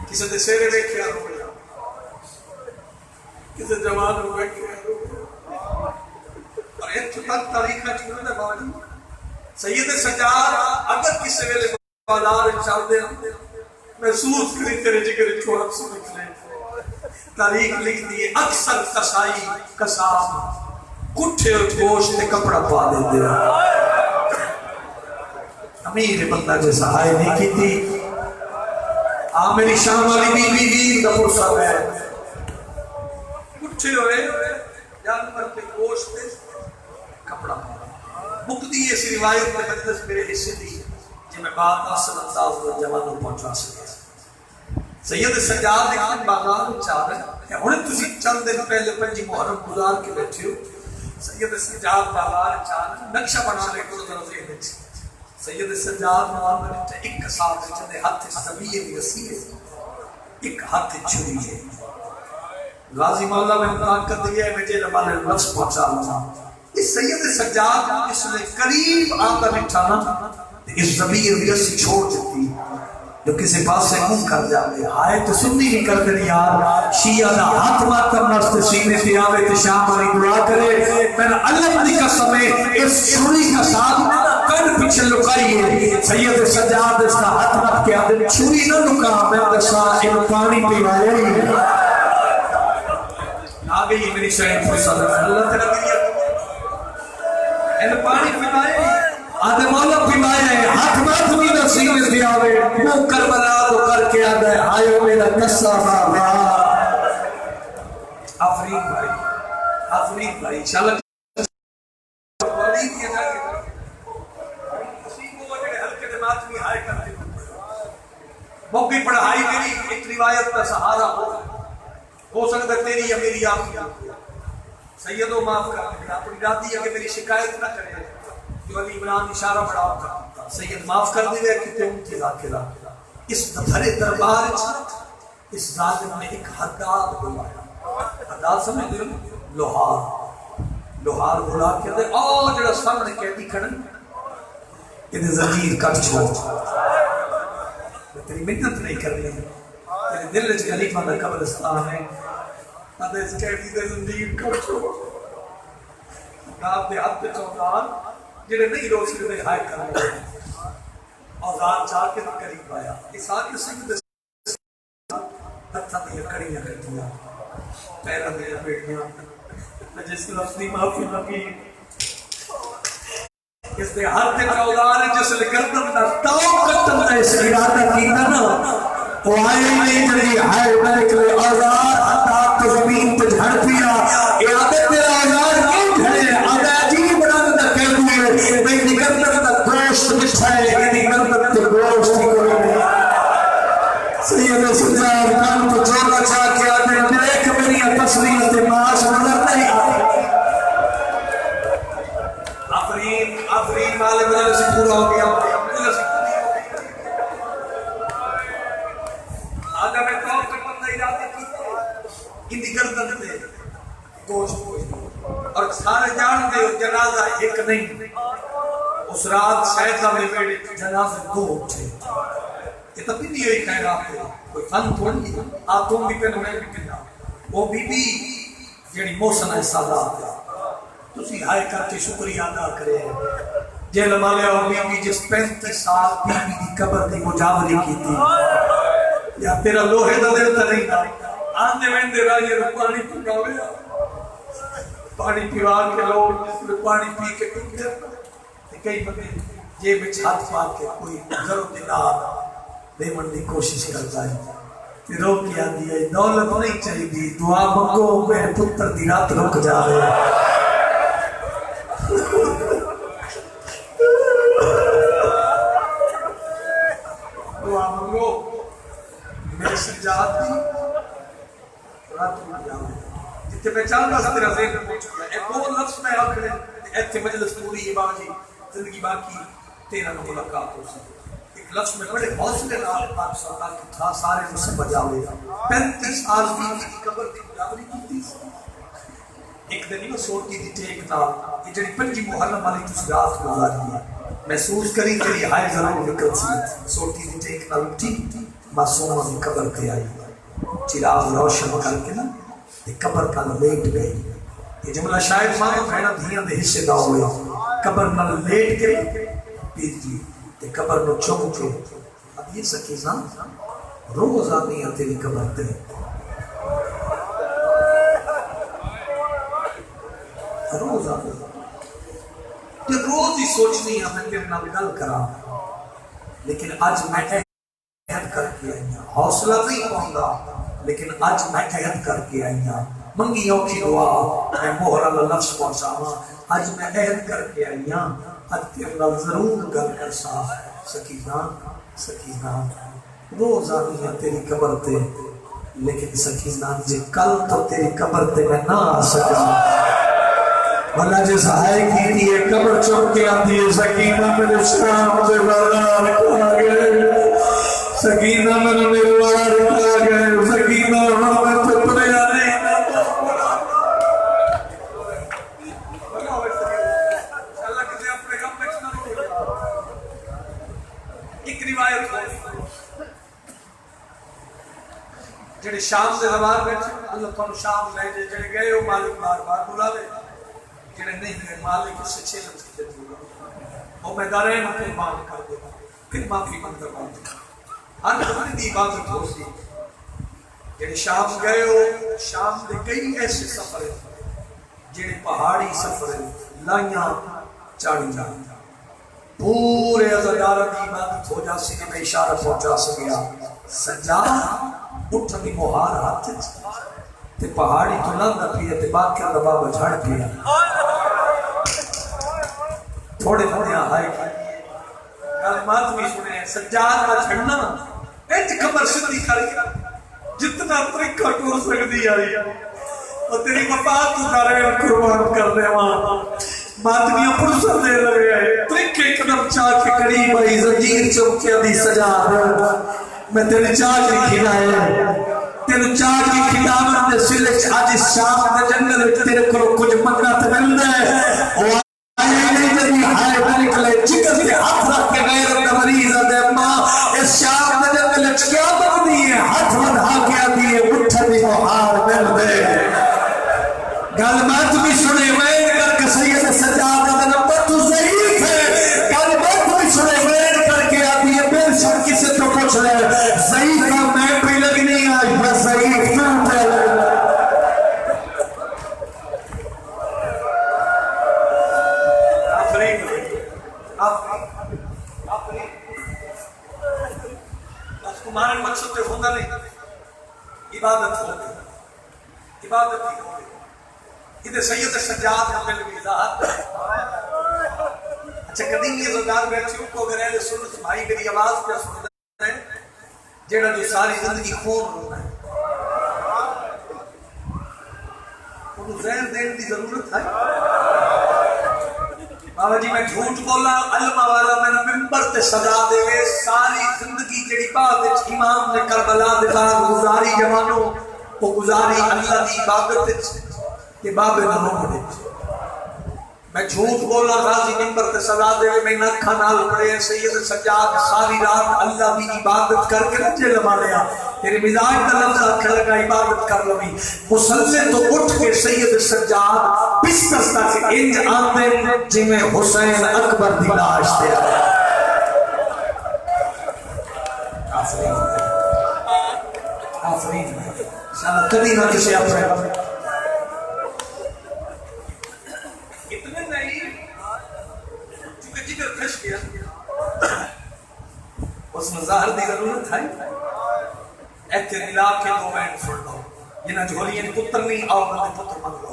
किसी दे सेरे वेख्या रोया, किसी जवान हो वेख्या और एक तक तारीख है जिन्हों ने बावली सैयद सज्जाद अगर किसी वेले बाजार चलते महसूस करी तेरे जिगर छोड़ सुन निकले। तारीख लिख दी अक्सर कसाई कसाब कुठे और गोश्त ते कपड़ा पा देते हैं। अमीर बंदा जैसा हाय नहीं की थी। मेरी शाम वाली बीवी का पुरसा है कुठे होए जानवर के गोश्त ते कपड़ा मुक्ति ऐसी रिवायत में बदस मेरे हिस्से दी जे मैं बात असल अंदाज में जवानों पहुंचा सके। सैयद सज्जाद ने बाजार चाह रहे हुणे तुसी चंद दिन पहले पंजी मुहर्रम गुजार के बैठे हो। सैयद सज्जाद बाजार चाह नक्शा बना ले को तरफ से सैयद सज्जाद नाम में एक कसाब जिसने हाथ सबिये की रस्सी है, एक हाथ छुरी है। गाजी मौला में ताकत दिया है मुझे हमारे लफ्ज पहुंचा ला। इस सैयद सज्जाद इसने करीब आकर बिठा ना इस ज़मीर की रस्सी छोड़ देती जो किसी पास से मुंह कर जावे। हाय तो सुन्नी नहीं कर दे यार शिया दा हाथ मारकर मस्त सीने पे आवे ते शाम वाली दुआ करे। मेरा अल्लाह दी कसम है इस छुरी का साथ कन पीछे लुकाई है। सैयद सज्जाद इसका हाथ रख के आदे छुरी ना लुका मैं दसा इन पानी पिलाया आ गई मेरी शैन फुर्सत अल्लाह तेरा गिरिया इन पानी पिलाया आदे मौला पिलाया है हाथ माथ में ना सीने पे आवे वो करबला तो करके आदे आयो मेरा कस्सा बाबा। आफरीन भाई इंशाल्लाह वाली की जाके सीखो बड़े हल्के दिमाग में हाय करते मौकी पढ़ाई मेरी एक रिवायत का सहारा हो सकता तेरी या मेरी आपकी सैयदो माफ कर अपनी दादी अगर मेरी शिकायत ना करे अली इमरान इशारा बड़ा करता सैयद माफ कर दे कितने उनके दाखिला इस भरे दरबार इस जालिम ने एक हद्दाद बुलाया। हद्दाद समझ लो लोहार लोहार बुला के दे ओ जेड़ा सामने कैदी खड़न इधर जंजीर कट छोड़ तेरी मिन्नत नहीं करनी तेरे दिल च खलीफा दा कब्रिस्तान है अदे इस कैदी दे जंजीर कट छोड़ आप दे हाथ पे चौकार जेड़े नहीं रोज के हाय कर औजार जाके करीब आया इस आके सिंह दे हत्था दी कड़ियां कटियां पैरों दी बेड़ियां जिस लफ्ज़ दी माफी मंगी इस दे हाथ ते चौकार जिस गर्दन दा ताव कतल दा इस इरादा कीता ना वो आए नहीं जल्दी हाय निकले औजार हत्था तो जमीन पे झड़ पिया ये आदत तेरा औजार क्यों झड़े आदा अजीब रंग दा कह दिए मेरी गर्दन दा गोश्त बिछाए मेरी गर्दन ते गोश्त ही कोई नहीं सैयद सुजान कान को जोर लगा के आते देख मेरी तस्वीर ते माश नजर नहीं आती आफरीन वाले बदल से पूरा हो गया आधा में तो कटन नहीं जाती इनकी गर्दन पे गोश्त और सारे जानते हो जनाजा एक नहीं उस रात शायद में बेड़े जनाजे दो उठे ये तब नहीं हुई खैरात कोई फन थोड़ी आप तुम भी पे होने भी किया वो बीबी जेडी मौसम है सादात है तुसी हाय करके शुक्रिया अदा करे जेल माले और बीबी जिस 35 साल बीबी की कब्र की मुजावरी की थी या तेरा लोहे दा दिल तो नहीं था आंदे वेंदे राजे पानी पिलावे पानी पिवा के लोग पानी पी के टूटे कई बंदे जे विच हाथ पा के कोई घरों दिनार देवन की कोशिश करता है रो के आती है दौलत नहीं चाहिए दुआ मंगो मेरे पुत्र की रात रुक जाए दुआ मंगो मेरे सजाद की रात रुक जाए जिथे मैं चाहता था तेरा ज़हन पहुंच गया एक दो लफ्ज़ मैं आखिर इत्थे मजलिस पूरी है बाजी जिंदगी बाकी तेरा मुलाकात हो सके लफ्ज़ में बड़े हौसले नाल पाक सरकार के था सारे को समझ आवेगा 35 साल की कब्र की मुजावरी की थी एक दिन वो सोटी दी टेक नाल ये जड़ी पंजी मुहर्रम वाली तुस रात गुजारी है महसूस करी तेरी हाय जरूर निकल सी सोटी दी टेक नाल उठी मासूमा की कब्र पे आई चिराग रोशन करके ना ये कब्र का लेट गई ये जुमला शायद मानो भैणा धियां दे हिस्से दा होया कब्र नाल लेट के पीर जी ते कब्र नु चुम के अब ये सकीना रोज आती है तेरी कब्र ते रोज आती ते रोज ही सोचनी है मैं तेरे नाल गल करा लेकिन आज मैं कहत करके आई हां हौसला नहीं पाऊंगा लेकिन आज मैं कहत करके आई हां मंगी औखी दुआ मैं मोहर अल्लाह लफ्ज़ पहुंचावा आज मैं कहत करके आई हां जरूर गल कर सकीना सकीना रोज आनी है तेरी कब्र ते लेकिन सकीना जे कल तो तेरी कब्र ते मैं ना आ सका भला जे सहाय की ये कब्र चुम के आती है सकीना मेरे शाम से बाजार आ गए सकीना मेरे निर्वार आ गए सकीना मैं चुपने आने जेडे शाम के दरबार में अल्लाह तुम शाम ले जेडे गए वो मालिक बार बार बुलावे जेडे नहीं गए मालिक उससे छे लफ्ज़ की जरूरत और मैं दारे में फिर माफ कर देगा फिर माफी मंगता हूं हर दिन की इबादत हो सी जेडे शाम गए हो शाम के कई ऐसे सफर है जेडे पहाड़ी सफर है लाइयां चाड़ी जाती पूरे अज़ादार की इबादत हो जा सके मैं इशारा पहुंचा सकिया सजा उठ की मुहार हाथ ते पहाड़ी तो लंघ पिया ते बाकी दा बाबा झड़ पिया थोड़े थोड़े हाय गल बात भी सुने सज्जाद का छड़ना इंज खबर सीधी कर जितना तरीका टूर सकती आई और तेरी वफात तू करे कुर्बान कर देवा मातमियां फुर्सत दे रहे तरीके कदम चाह के करीब आई जंजीर चौकिया दी सजा मैं तेरे चाह की खिलाए तेरे चाह की खिलावत दे सिले आज शाम दे जंगल तेरे को कुछ मंगना ते मिलदा है वो नहीं जदी हाय निकले जिगर के हाथ रख के गैरत मरीज दे मां इस शाम में जब लचकिया बनदी है हाथ बढ़ा के आती है उठ दी हार मिल दे गल मत भी सुने वैन करके सैयद सज्जाद का नंबर तू ज़ईफ है गल मत भी सुने वैन करके आती है बेशक किसे तो कुछ ले ज़ईफ का मैं पे लगनी आज बस ज़ईफ तू पे तुम्हारे मकसद पे होना नहीं इबादत हो गई इबादत ही हो गई इधर सैयद सज्जाद मिल गई अच्छा कदीम ये ज़दार बैठी को अगर ऐसे सुन भाई मेरी आवाज पे सुनता है जेड़ा जो सारी जिंदगी खून रोना है उनको ज़हन देने की जरूरत है बाबा जी मैं झूठ बोला अल्मा वाला मैंने मिंबर ते सजा देवे सारी जिंदगी जेड़ी बाद इमाम ने करबला दे बाद गुजारी जवानो वो गुजारी अल्लाह दी इबादत ते बाबे नाम दे मैं झूठ बोला गाजी मिंबर ते सजा देवे मैं अखा नाल पड़े सैयद सज्जाद सारी रात अल्लाह दी इबादत करके न जेल मारिया तेरे मिजाज का लफ्ज आखने लगा इबादत कर लवी मुसल्ले तो उठ के सैयद सज्जाद बिस्तर तक इंज आंदे जिवें हुसैन अकबर दी लाश ते आया आफरीन शाला कभी ना किसी अपने इतने नहीं क्योंकि जिगर खश गया उसमें ज़ाहिर दी जरूरत है ऐसे मिला के दो बैंड सुन लो ये ना झोलियां पुत्र नहीं आओ बंदे पुत्र बन लो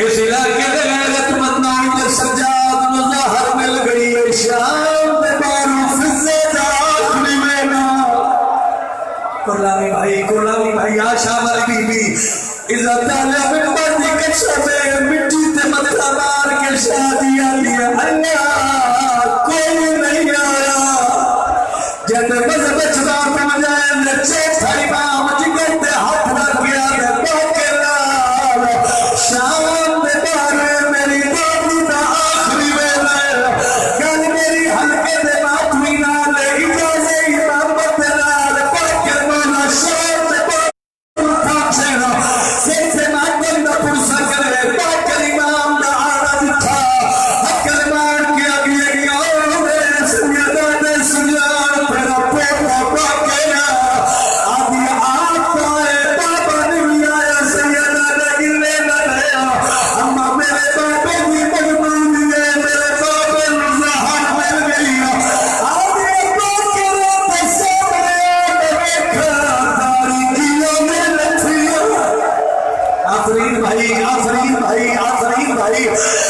इस इलाके में गैरतमंद नाम सज्जाद मुज़हर मिल गई है शाम में मारूफ ज़ेदा आखिरी में ना गुलामी भाई आशा वाली बीबी इज्जत वाले मिंबर दी कशा में मिट्टी ते मत्था मार के शादियां लिया अल्लाह कोई नहीं आया जब मज़हब चला समझाए नचे थारी बाम जिगर ते हाथ रख गया ते बाके लाल शाम दे बारे मेरी दादी दा आखिरी वेला गल मेरी हल्के दे मातमी नाल इजाज़े इमामत नाल बाके मौला शाम दे बाके से मातम दा पुरसा करे बाके इमाम दा आना दिखा हकल मार के अगे गया दे सैयदा दे सुजान तेरा पोता बाके ना आदि आता है बाबा ने आया सैयदा दे गिले ना गया अम्मा मेरे बाबे की मजबूरी है मेरे बाबे ज़हर मिल गई आदि बाके रे पैसे मेरे देखा तारी किया में लथिया आफरीन भाई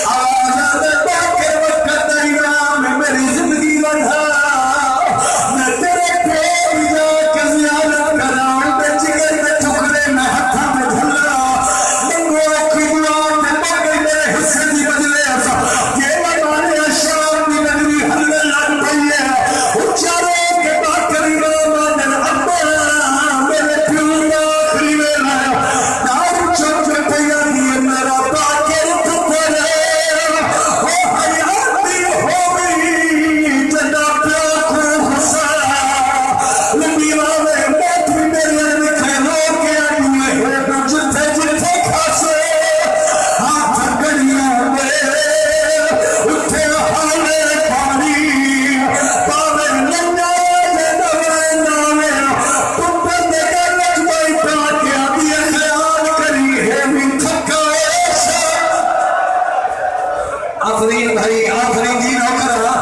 आजाद बाके वक्त इमाम मेरी जिंदगी बढ़ा मैं तेरे प्रेम जाके ज़ियारत कराऊं ते जिगर के टुकड़े में हाथा में झुला मंगो की दुआ ते मगर मेरे हिस्से दी बदले ये लगाने शाम दी नगरी हल्ले लग पई है उचारे के बाकर इमाम ने अब्बा मेरे प्यो दा आखिरी वेला दारू चुप पया दी मेरा बाके पुत्र ओ हयाती हो गई जना प्यो को हुसैन लंबी वाले मौत भी मेरे लिखे हो के आई है जिथे जिथे खासे हाथ गड़ियां में उठे हाले पानी पावे लंगा जदवे नावे पुत्र दे गलत कोई पाके आदि ख्याल करी है भी थका आफरीन भाई आफरीन जी नौकरा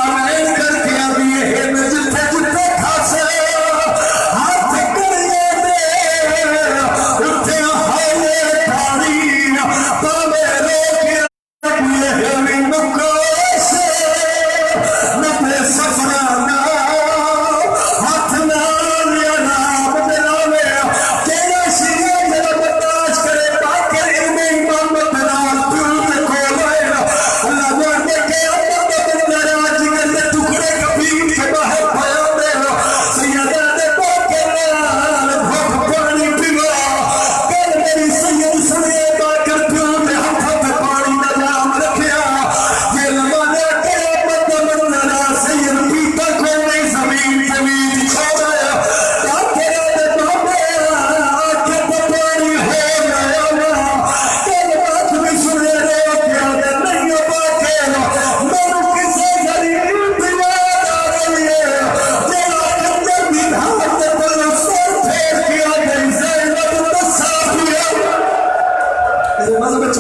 मैन करके आदि है जिथे जिथे खासे हाथ गड़ियां में उठे हाले पानी पावे लोग ये है भी मुकासे नबे सफराना हाथ ना लिया नाम दिलावे तेरा सीने जरा बर्दाश्त करे बाके इल्म इमामत नाल तू ते खोले अल्लाह ने देखे अम्मा बंदा राज के टुकड़े कबीर के बाहर पया दे सैयदा दे बाके नाल भूख पानी पीवा कल मेरी सैयद सुने बाकर प्यो दे हाथ पे पानी ना दोनों के बीच